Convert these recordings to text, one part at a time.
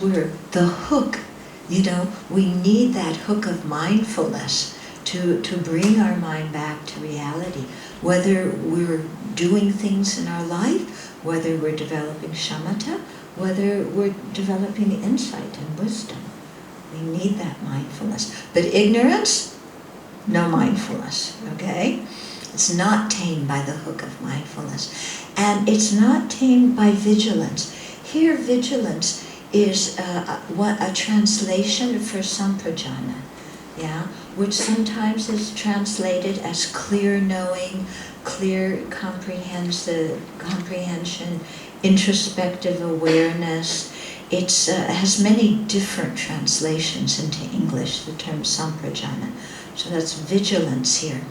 we're the hook. We need that hook of mindfulness to bring our mind back to reality. Whether we're doing things in our life, whether we're developing shamatha, whether we're developing insight and wisdom. We need that mindfulness. But ignorance, no mindfulness, okay? It's not tamed by the hook of mindfulness. And it's not tamed by vigilance. Here, vigilance is a translation for samprajana, yeah, which sometimes is translated as clear knowing, clear comprehension, introspective awareness. It has many different translations into English, the term samprajana. So that's vigilance here.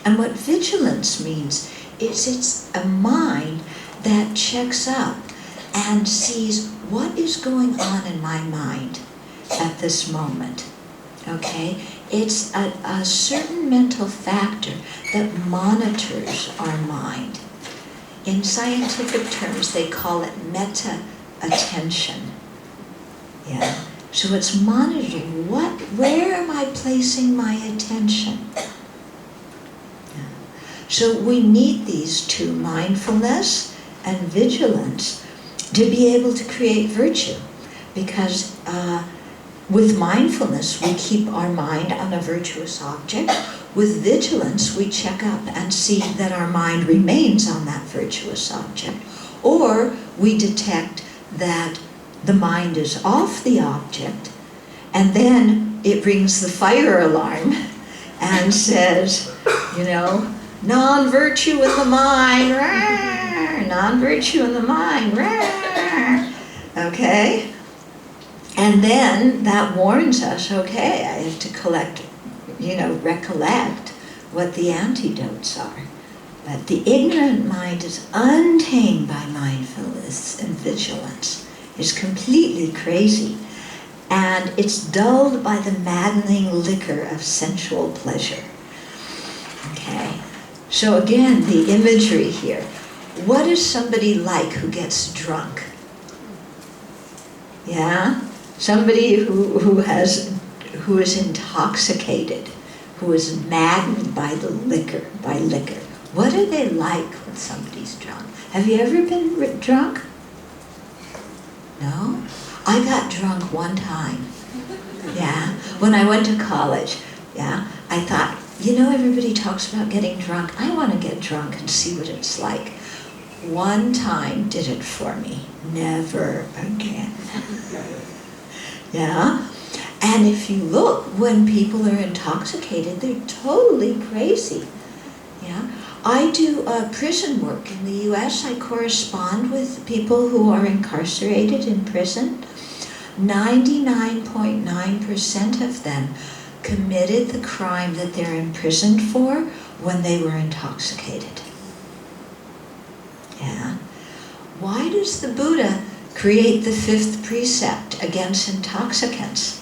And what vigilance means is it's a mind that checks up and sees what is going on in my mind at this moment. Okay? It's a certain mental factor that monitors our mind. In scientific terms, they call it meta-attention. Yeah. So it's monitoring where am I placing my attention? Yeah. So we need these two, mindfulness and vigilance, to be able to create virtue. Because with mindfulness, we keep our mind on a virtuous object. With vigilance, we check up and see that our mind remains on that virtuous object. Or we detect that the mind is off the object, and then it rings the fire alarm and says, non-virtue in the mind, non-virtue in the mind, okay? And then that warns us, okay, I have to recollect what the antidotes are. But the ignorant mind is untamed by mindfulness and vigilance. It's completely crazy. And it's dulled by the maddening liquor of sensual pleasure. Okay? So again, the imagery here. What is somebody like who gets drunk? Yeah? Somebody who is intoxicated, who is maddened by liquor. What are they like when somebody's drunk? Have you ever been drunk? No? I got drunk one time. Yeah? When I went to college, yeah, I thought, everybody talks about getting drunk. I want to get drunk and see what it's like. One time did it for me. Never again. Yeah? And if you look, when people are intoxicated, they're totally crazy. Yeah? I do prison work in the US. I correspond with people who are incarcerated in prison. 99.9% of them committed the crime that they're imprisoned for when they were intoxicated. Yeah? Why does the Buddha create the 5th precept against intoxicants?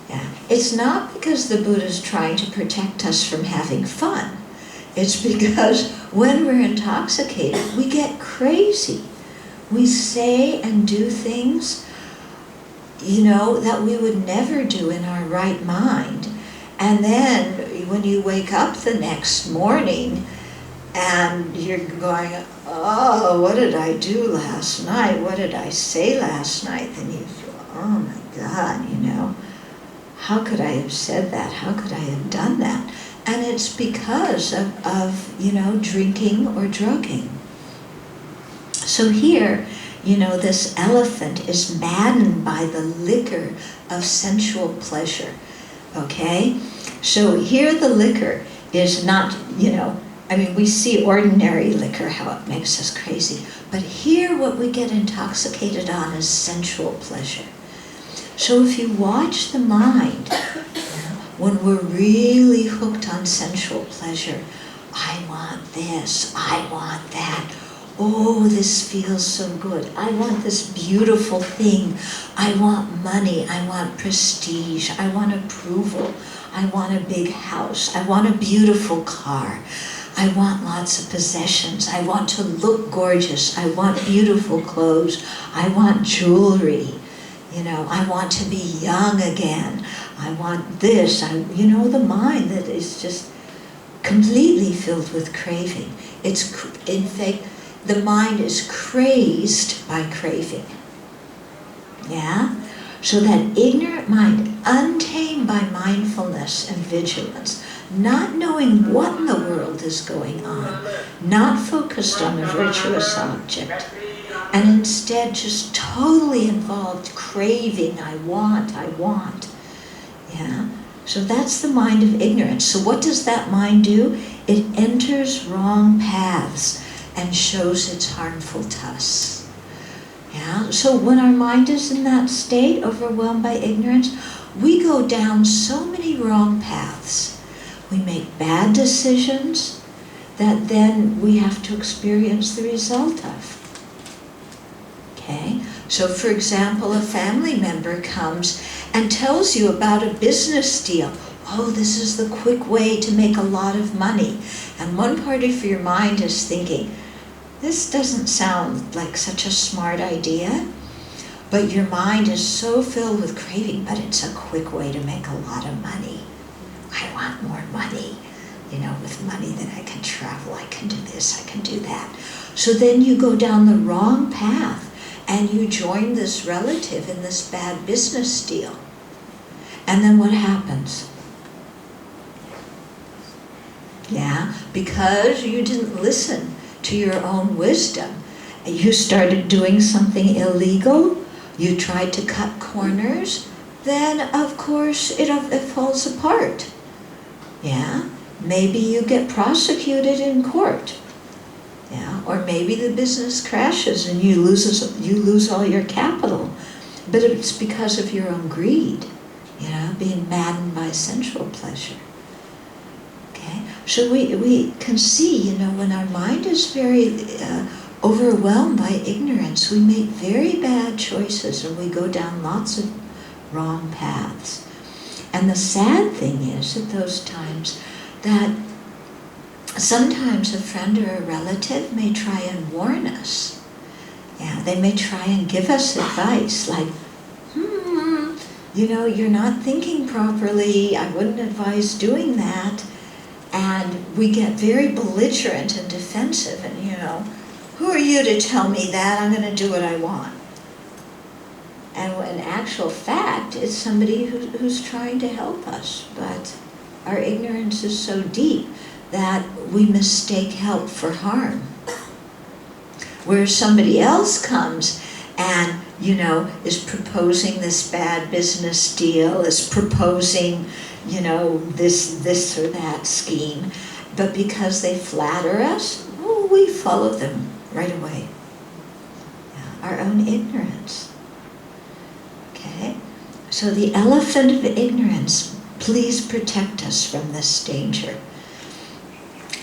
Yeah. It's not because the Buddha is trying to protect us from having fun. It's because when we're intoxicated, we get crazy. We say and do things, that we would never do in our right mind. And then when you wake up the next morning and you're going, oh, what did I do last night? What did I say last night? Then you feel, oh my God, how could I have said that? How could I have done that? And it's because of drinking or drugging. So here, this elephant is maddened by the liquor of sensual pleasure, okay? So here the liquor is not, we see ordinary liquor, how it makes us crazy. But here what we get intoxicated on is sensual pleasure. So if you watch the mind, when we're really hooked on sensual pleasure, I want this, I want that. Oh, this feels so good. I want this beautiful thing. I want money. I want prestige. I want approval. I want a big house. I want a beautiful car. I want lots of possessions. I want to look gorgeous. I want beautiful clothes. I want jewelry. I want to be young again. I want this. The mind that is just completely filled with craving. In fact, the mind is crazed by craving. Yeah? So that ignorant mind, untamed by mindfulness and vigilance, not knowing what in the world is going on, not focused on a virtuous object, and instead just totally involved craving, I want. Yeah? So that's the mind of ignorance. So what does that mind do? It enters wrong paths and shows its harmful tusks. Yeah? So when our mind is in that state, overwhelmed by ignorance, we go down so many wrong paths. We make bad decisions that then we have to experience the result of. Okay? So for example, a family member comes and tells you about a business deal. Oh, this is the quick way to make a lot of money. And one part of your mind is thinking, this doesn't sound like such a smart idea. But your mind is so filled with craving, but it's a quick way to make a lot of money. I want more money. With money that I can travel, I can do this, I can do that. So then you go down the wrong path and you join this relative in this bad business deal. And then what happens? Yeah, because you didn't listen to your own wisdom. You started doing something illegal, you tried to cut corners, then of course it falls apart. Yeah, maybe you get prosecuted in court. Yeah, or maybe the business crashes and you lose all your capital. But it's because of your own greed, being maddened by sensual pleasure. Okay, so we can see, when our mind is very overwhelmed by ignorance, we make very bad choices and we go down lots of wrong paths. And the sad thing is at those times that sometimes a friend or a relative may try and warn us. Yeah, they may try and give us advice like, you're not thinking properly, I wouldn't advise doing that. And we get very belligerent and defensive and, who are you to tell me that? I'm going to do what I want. And in actual fact, it's somebody who's trying to help us, but our ignorance is so deep that we mistake help for harm. Where somebody else comes and, is proposing this bad business deal, is proposing, this or that scheme, but because they flatter us, we follow them right away. Yeah, our own ignorance. Okay? So the elephant of ignorance, please protect us from this danger.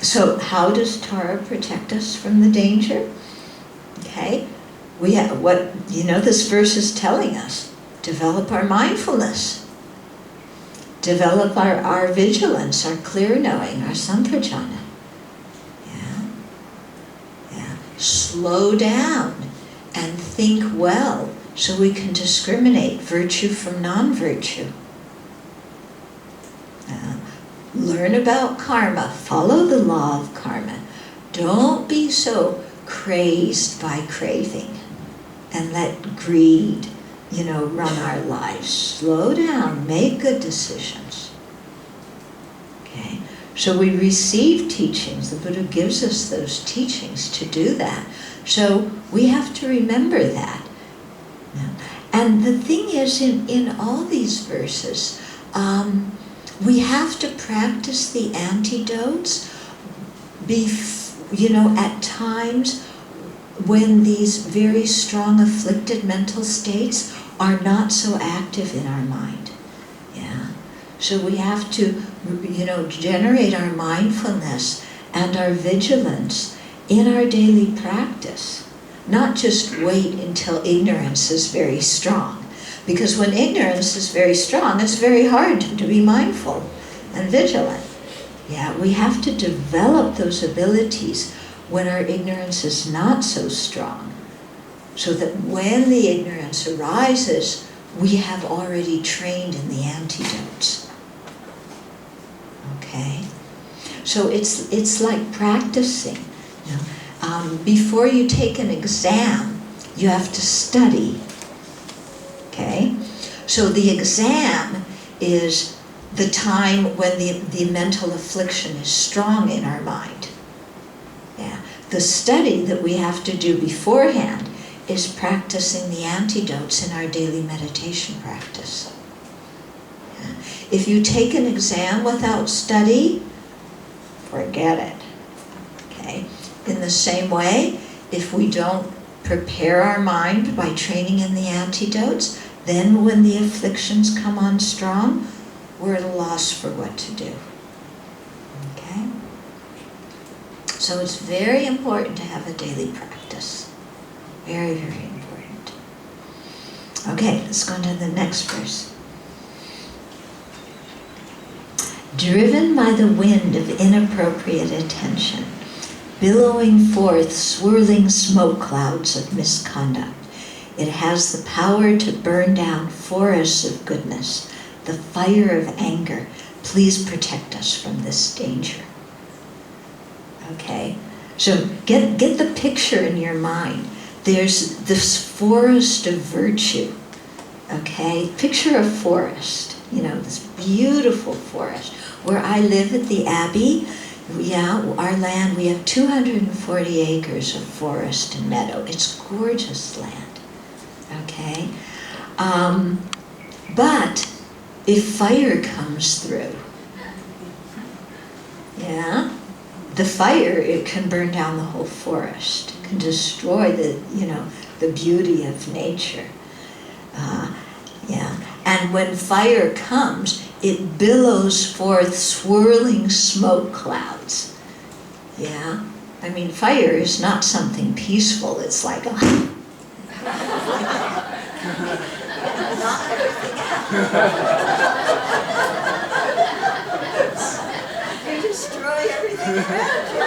So how does Torah protect us from the danger? Okay, we have this verse is telling us, develop our mindfulness, develop our vigilance, our clear knowing, our samprajana. Yeah. Slow down and think well so we can discriminate virtue from non-virtue. Learn about karma, follow the law of karma. Don't be so crazed by craving and let greed, run our lives. Slow down, make good decisions. Okay? So we receive teachings. The Buddha gives us those teachings to do that. So we have to remember that. And the thing is, in all these verses, we have to practice the antidotes, at times when these very strong afflicted mental states are not so active in our mind. Yeah. So we have to, generate our mindfulness and our vigilance in our daily practice. Not just wait until ignorance is very strong. Because when ignorance is very strong, it's very hard to be mindful and vigilant. Yeah, we have to develop those abilities when our ignorance is not so strong, so that when the ignorance arises, we have already trained in the antidotes. Okay? So it's like practicing. You know? Before you take an exam, you have to study. Okay? So the exam is the time when the mental affliction is strong in our mind. Yeah. The study that we have to do beforehand is practicing the antidotes in our daily meditation practice. Yeah. If you take an exam without study, forget it. Okay? In the same way, if we don't prepare our mind by training in the antidotes, then when the afflictions come on strong, we're at a loss for what to do. Okay? So it's very important to have a daily practice. Very, very important. Okay, let's go on to the next verse. Driven by the wind of inappropriate attention, billowing forth swirling smoke clouds of misconduct, it has the power to burn down forests of goodness, the fire of anger. Please protect us from this danger. Okay, so get the picture in your mind. There's this forest of virtue. Okay, picture a forest, you know, this beautiful forest. Where I live at the Abbey, yeah, our land, we have 240 acres of forest and meadow. It's gorgeous land, okay? But if fire comes through, yeah, the fire, it can burn down the whole forest, it can destroy the beauty of nature. Yeah, and when fire comes, it billows forth swirling smoke clouds. Yeah, I mean, fire is not something peaceful. It's like a not everything happens. You destroy everything around you.